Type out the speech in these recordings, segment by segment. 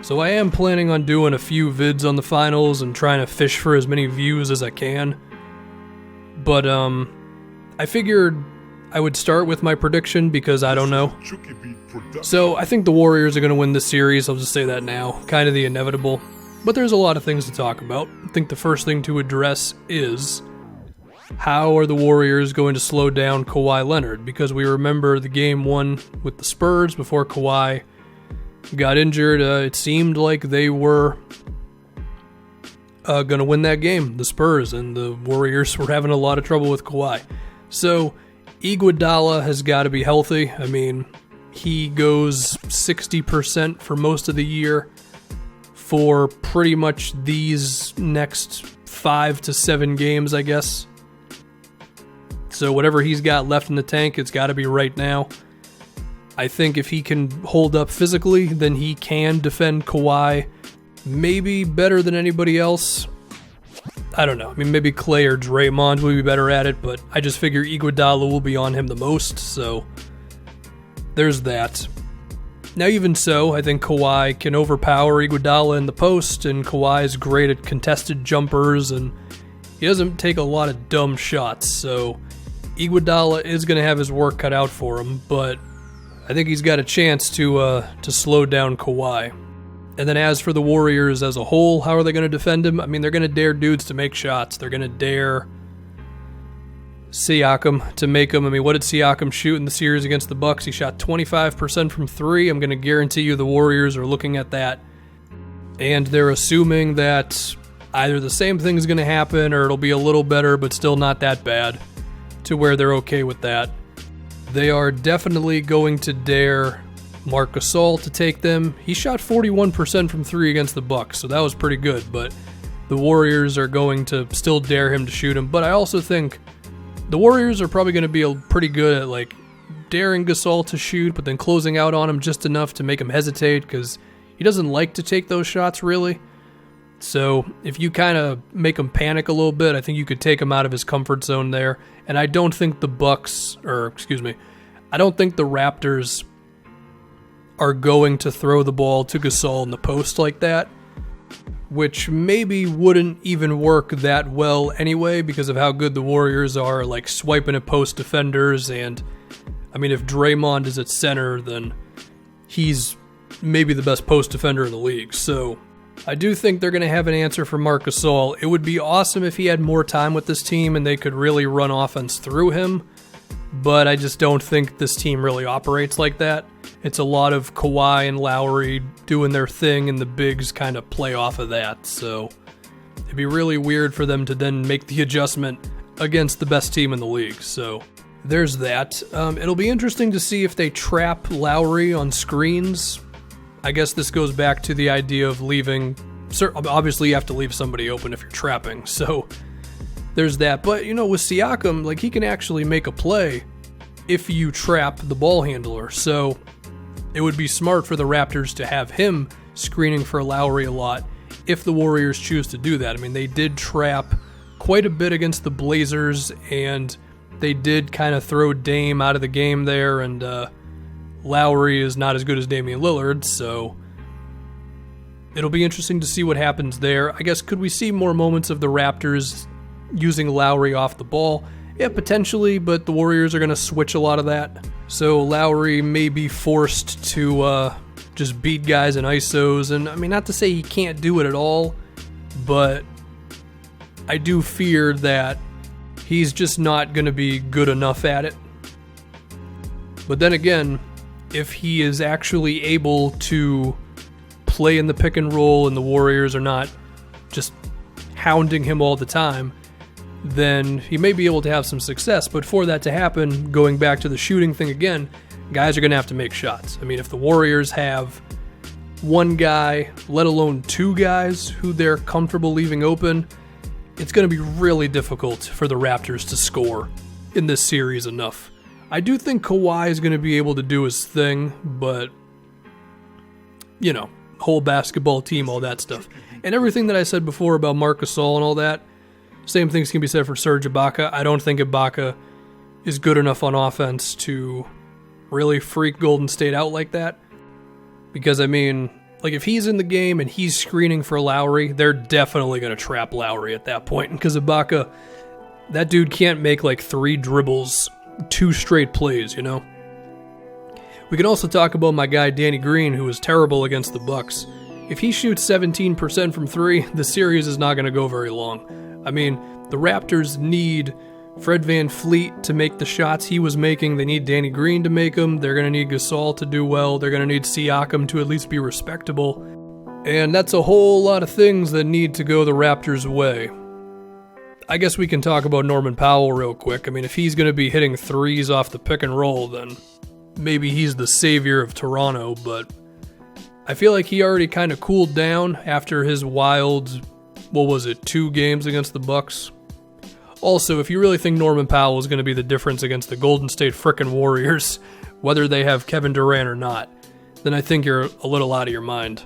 So I am planning on doing a few vids on the finals and trying to fish for as many views as I can. But I figured I would start with my prediction because I don't know. So I think the Warriors are going to win this series. I'll just say that now. Kind of the inevitable. But there's a lot of things to talk about. I think the first thing to address is how are the Warriors going to slow down Kawhi Leonard? Because we remember the game one with the Spurs before Kawhi got injured. It seemed like they were going to win that game, the Spurs, and the Warriors were having a lot of trouble with Kawhi. So Iguodala has got to be healthy. I mean, he goes 60% for most of the year for pretty much these next 5 to 7 games, I guess. So whatever he's got left in the tank, it's got to be right now. I think if he can hold up physically, then he can defend Kawhi maybe better than anybody else. I don't know. I mean, maybe Clay or Draymond will be better at it, but I just figure Iguodala will be on him the most, so there's that. Now, even so, I think Kawhi can overpower Iguodala in the post, and Kawhi is great at contested jumpers, and he doesn't take a lot of dumb shots, so Iguodala is going to have his work cut out for him, but I think he's got a chance to slow down Kawhi. And then as for the Warriors as a whole, how are they going to defend him? I mean, they're going to dare dudes to make shots. They're going to dare Siakam to make them. I mean, what did Siakam shoot in the series against the Bucks? He shot 25% from 3. I'm going to guarantee you the Warriors are looking at that. And they're assuming that either the same thing is going to happen or it'll be a little better, but still not that bad, to where they're okay with that. They are definitely going to dare Marc Gasol to take them. He shot 41% from 3 against the Bucks, so that was pretty good, but the Warriors are going to still dare him to shoot him. But I also think the Warriors are probably going to be pretty good at like daring Gasol to shoot, but then closing out on him just enough to make him hesitate, because he doesn't like to take those shots really. So if you kind of make him panic a little bit, I think you could take him out of his comfort zone there. And I don't think I don't think the Raptors are going to throw the ball to Gasol in the post like that, which maybe wouldn't even work that well anyway because of how good the Warriors are, like swiping at post defenders. And I mean, if Draymond is at center, then he's maybe the best post defender in the league. So I do think they're going to have an answer for Marc Gasol. It would be awesome if he had more time with this team and they could really run offense through him, but I just don't think this team really operates like that. It's a lot of Kawhi and Lowry doing their thing, and the bigs kind of play off of that, so it'd be really weird for them to then make the adjustment against the best team in the league, so there's that. It'll be interesting to see if they trap Lowry on screens. I guess this goes back to the idea of leaving. Obviously, you have to leave somebody open if you're trapping, so there's that. But, you know, with Siakam, like, he can actually make a play if you trap the ball handler, so it would be smart for the Raptors to have him screening for Lowry a lot if the Warriors choose to do that. I mean, they did trap quite a bit against the Blazers, and they did kind of throw Dame out of the game there, and Lowry is not as good as Damian Lillard, so it'll be interesting to see what happens there. I guess, could we see more moments of the Raptors using Lowry off the ball? Yeah, potentially, but the Warriors are going to switch a lot of that. So Lowry may be forced to just beat guys in ISOs, and I mean, not to say he can't do it at all, but I do fear that he's just not going to be good enough at it. But then again, if he is actually able to play in the pick and roll and the Warriors are not just hounding him all the time, then he may be able to have some success. But for that to happen, going back to the shooting thing again, guys are going to have to make shots. I mean, if the Warriors have one guy, let alone 2 guys who they're comfortable leaving open, it's going to be really difficult for the Raptors to score in this series enough. I do think Kawhi is going to be able to do his thing, but, you know, whole basketball team, all that stuff. And everything that I said before about Marc Gasol and all that, same things can be said for Serge Ibaka. I don't think Ibaka is good enough on offense to really freak Golden State out like that. Because, I mean, Like, if he's in the game and he's screening for Lowry, they're definitely going to trap Lowry at that point. Because Ibaka, that dude can't make like 3 dribbles, 2 straight plays, you know? We can also talk about my guy Danny Green, who was terrible against the Bucks. If he shoots 17% from 3, the series is not going to go very long. I mean, the Raptors need Fred VanVleet to make the shots he was making. They need Danny Green to make them. They're going to need Gasol to do well. They're going to need Siakam to at least be respectable. And that's a whole lot of things that need to go the Raptors' way. I guess we can talk about Norman Powell real quick. I mean, if he's going to be hitting threes off the pick and roll, then maybe he's the savior of Toronto, but I feel like he already kind of cooled down after his wild, 2 games against the Bucks. Also, if you really think Norman Powell is going to be the difference against the Golden State frickin' Warriors, whether they have Kevin Durant or not, then I think you're a little out of your mind.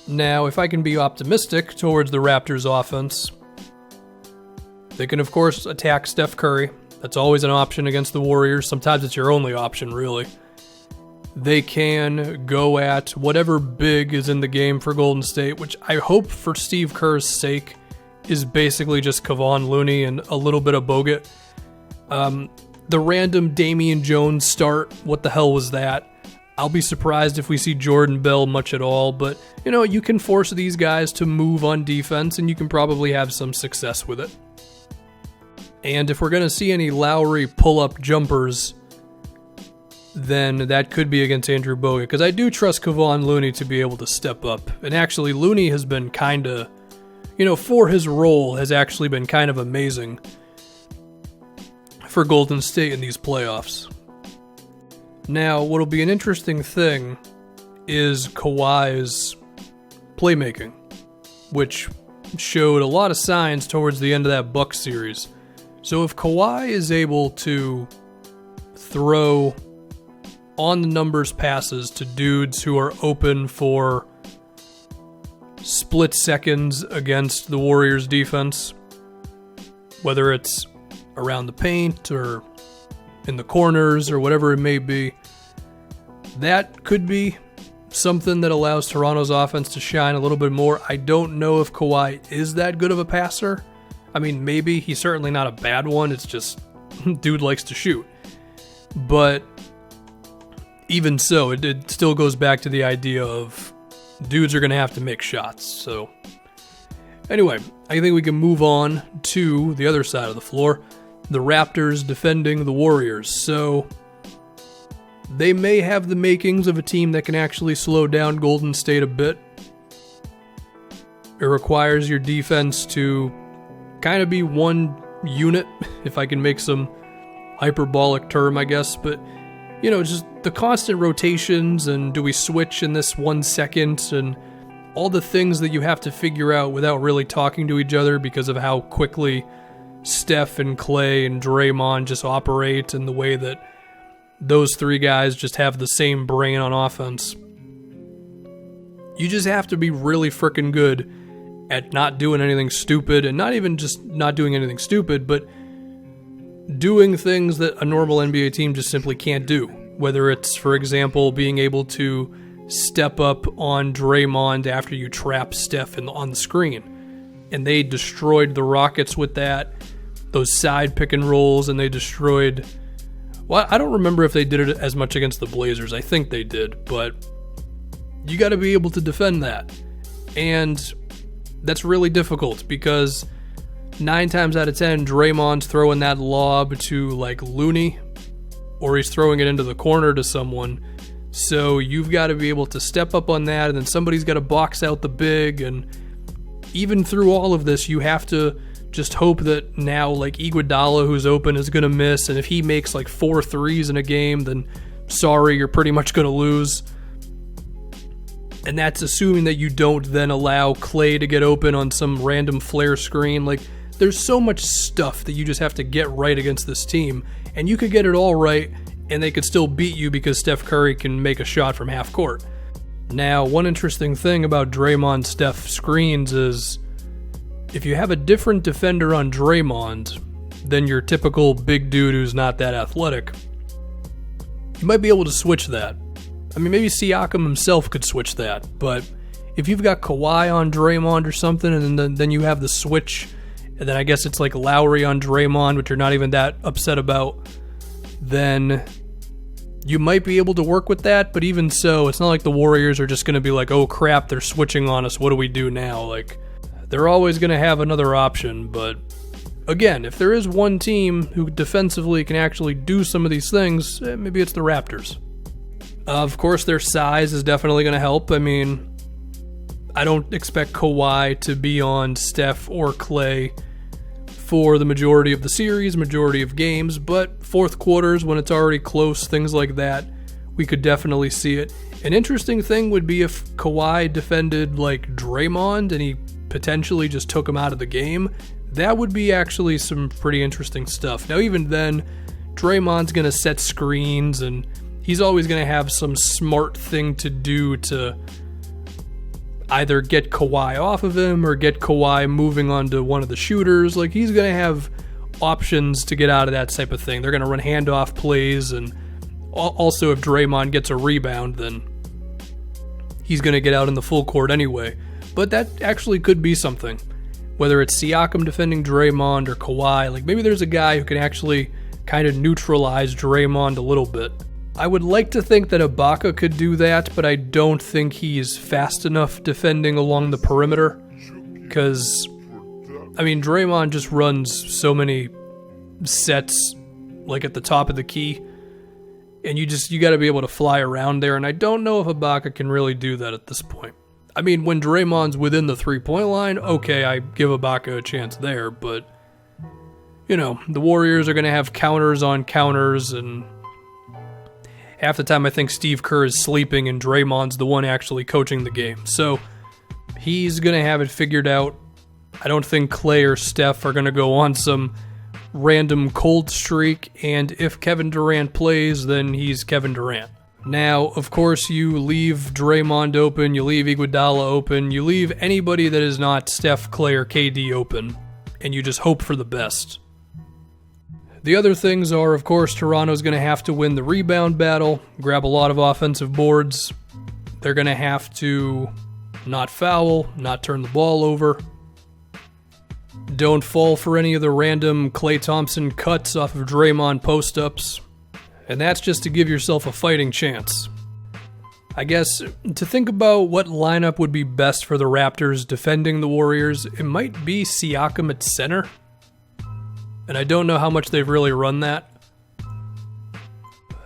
Now, if I can be optimistic towards the Raptors offense, they can of course attack Steph Curry. That's always an option against the Warriors. Sometimes it's your only option, really. They can go at whatever big is in the game for Golden State, which I hope for Steve Kerr's sake is basically just Kevon Looney and a little bit of Bogut. The random Damian Jones start, what the hell was that? I'll be surprised if we see Jordan Bell much at all, but, you know, you can force these guys to move on defense, and you can probably have some success with it. And if we're going to see any Lowry pull-up jumpers, then that could be against Andrew Bogut, because I do trust Kevon Looney to be able to step up. And actually, Looney has been kind of, for his role, has actually been kind of amazing for Golden State in these playoffs. Now, what'll be an interesting thing is Kawhi's playmaking, which showed a lot of signs towards the end of that Bucks series. So if Kawhi is able to throw on the numbers passes to dudes who are open for split seconds against the Warriors defense, whether it's around the paint or in the corners or whatever it may be, that could be something that allows Toronto's offense to shine a little bit more. I don't know if Kawhi is that good of a passer. I mean, maybe. He's certainly not a bad one. It's just, dude likes to shoot. But even so, it still goes back to the idea of dudes are going to have to make shots. So anyway, I think we can move on to the other side of the floor. The Raptors defending the Warriors. So they may have the makings of a team that can actually slow down Golden State a bit. It requires your defense to kind of be one unit, if I can make some hyperbolic term, I guess. But, just the constant rotations and do we switch in this 1 second and all the things that you have to figure out without really talking to each other because of how quickly Steph and Clay and Draymond just operate and the way that those 3 guys just have the same brain on offense. You just have to be really freaking good at not doing anything stupid, and not even just not doing anything stupid, but doing things that a normal NBA team just simply can't do. Whether it's, for example, being able to step up on Draymond after you trap Steph on the screen. And they destroyed the Rockets with that, those side pick and rolls, and they destroyed... Well, I don't remember if they did it as much against the Blazers. I think they did, but you got to be able to defend that. And that's really difficult because 9 times out of 10, Draymond's throwing that lob to like Looney, or he's throwing it into the corner to someone. So you've got to be able to step up on that, and then somebody's got to box out the big. And even through all of this, you have to just hope that now like Iguodala, who's open, is going to miss. And if he makes like 4 threes in a game, then sorry, you're pretty much going to lose. And that's assuming that you don't then allow Clay to get open on some random flare screen. Like, there's so much stuff that you just have to get right against this team. And you could get it all right, and they could still beat you because Steph Curry can make a shot from half court. Now, one interesting thing about Draymond Steph screens is if you have a different defender on Draymond than your typical big dude who's not that athletic, you might be able to switch that. I mean, maybe Siakam himself could switch that, but if you've got Kawhi on Draymond or something, and then you have the switch, and then I guess it's like Lowry on Draymond, which you're not even that upset about, then you might be able to work with that. But even so, it's not like the Warriors are just going to be like, oh crap, they're switching on us, what do we do now? Like, they're always going to have another option. But again, if there is one team who defensively can actually do some of these things, maybe it's the Raptors. Of course, their size is definitely going to help. I mean, I don't expect Kawhi to be on Steph or Clay for the majority of the series, majority of games, but fourth quarters, when it's already close, things like that, we could definitely see it. An interesting thing would be if Kawhi defended like Draymond and he potentially just took him out of the game. That would be actually some pretty interesting stuff. Now, even then, Draymond's going to set screens and he's always going to have some smart thing to do to either get Kawhi off of him or get Kawhi moving on to one of the shooters. Like, he's going to have options to get out of that type of thing. They're going to run handoff plays, and also if Draymond gets a rebound, then he's going to get out in the full court anyway. But that actually could be something. Whether it's Siakam defending Draymond or Kawhi, like maybe there's a guy who can actually kind of neutralize Draymond a little bit. I would like to think that Ibaka could do that, but I don't think he's fast enough defending along the perimeter. Because, I mean, Draymond just runs so many sets, like at the top of the key. And you got to be able to fly around there. And I don't know if Ibaka can really do that at this point. I mean, when Draymond's within the 3-point line, okay, I give Ibaka a chance there. But, you know, the Warriors are going to have counters on counters, and half the time I think Steve Kerr is sleeping and Draymond's the one actually coaching the game. So he's going to have it figured out. I don't think Clay or Steph are going to go on some random cold streak. And if Kevin Durant plays, then he's Kevin Durant. Now, of course, you leave Draymond open, you leave Iguodala open, you leave anybody that is not Steph, Clay, or KD open, and you just hope for the best. The other things are, of course, Toronto's going to have to win the rebound battle, grab a lot of offensive boards. They're going to have to not foul, not turn the ball over. Don't fall for any of the random Klay Thompson cuts off of Draymond post-ups. And that's just to give yourself a fighting chance. I guess to think about what lineup would be best for the Raptors defending the Warriors, it might be Siakam at center. And I don't know how much they've really run that.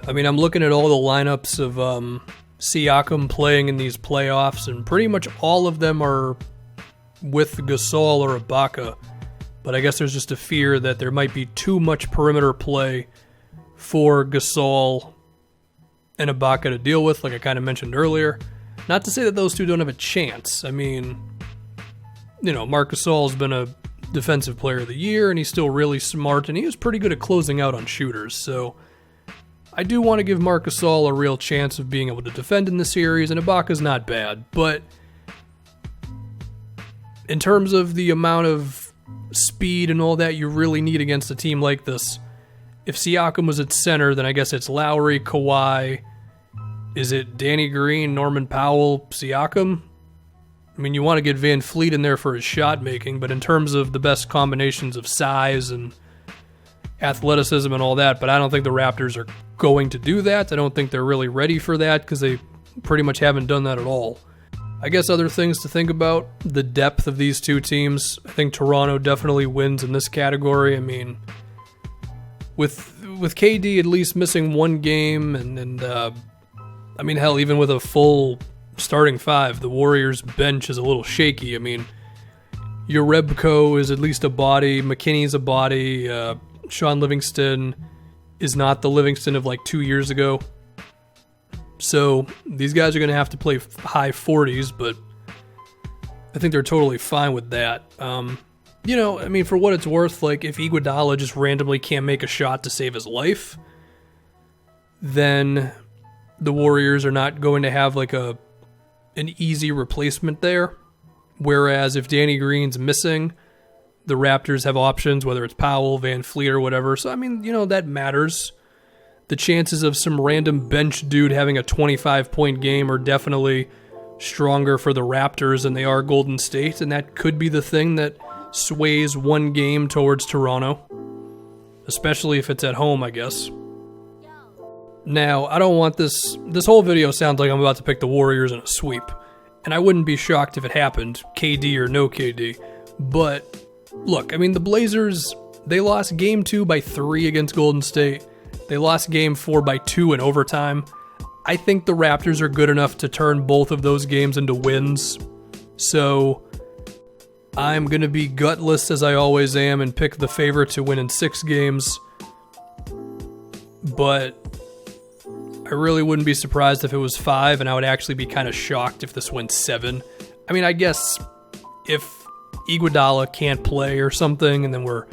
I mean, I'm looking at all the lineups of Siakam playing in these playoffs, and pretty much all of them are with Gasol or Ibaka. But I guess there's just a fear that there might be too much perimeter play for Gasol and Ibaka to deal with, like I kind of mentioned earlier. Not to say that those two don't have a chance. I mean, you know, Marc Gasol's been a defensive player of the year, and he's still really smart, and he was pretty good at closing out on shooters. So I do want to give Marc Gasol a real chance of being able to defend in the series, and Ibaka's not bad. But in terms of the amount of speed and all that you really need against a team like this, if Siakam was at center, then I guess it's Lowry, Kawhi. Is it Danny Green, Norman Powell, Siakam? I mean, you want to get Van Fleet in there for his shot making, but in terms of the best combinations of size and athleticism and all that, but I don't think the Raptors are going to do that. I don't think they're really ready for that because they pretty much haven't done that at all. I guess other things to think about, the depth of these two teams. I think Toronto definitely wins in this category. I mean, with KD at least missing one game, and I mean, hell, even with a full starting five, the Warriors' bench is a little shaky. I mean, Jerebko is at least a body, McKinney's a body, Sean Livingston is not the Livingston of like 2 years ago. So these guys are going to have to play high 40s, but I think they're totally fine with that. You know, I mean, for what it's worth, like if Iguodala just randomly can't make a shot to save his life, then the Warriors are not going to have like an easy replacement there. Whereas if Danny Green's missing, the Raptors have options, whether it's Powell, Van Fleet, or whatever. So, I mean, you know, that matters. the chances of some random bench dude having a 25-point game are definitely stronger for the Raptors than they are Golden State, and that could be the thing that sways one game towards Toronto, especially if it's at home, I guess. Now, I don't want this whole video sounds like I'm about to pick the Warriors in a sweep, and I wouldn't be shocked if it happened, KD or no KD, but look, I mean, the Blazers, they lost Game 2 by 3 against Golden State. They lost Game 4 by 2 in overtime. I think the Raptors are good enough to turn both of those games into wins, so I'm going to be gutless as I always am and pick the favorite to win in 6 games, but I really wouldn't be surprised if it was 5, and I would actually be kind of shocked if this went 7. I mean, I guess if Iguodala can't play or something, and then we're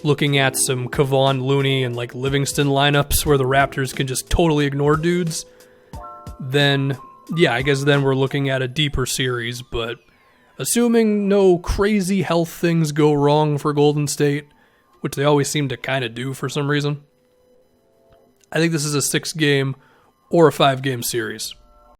looking at some Kawhi, Looney, and like Livingston lineups where the Raptors can just totally ignore dudes, then yeah, I guess then we're looking at a deeper series. But assuming no crazy health things go wrong for Golden State, which they always seem to kind of do for some reason, I think this is a 6-game or a 5-game series.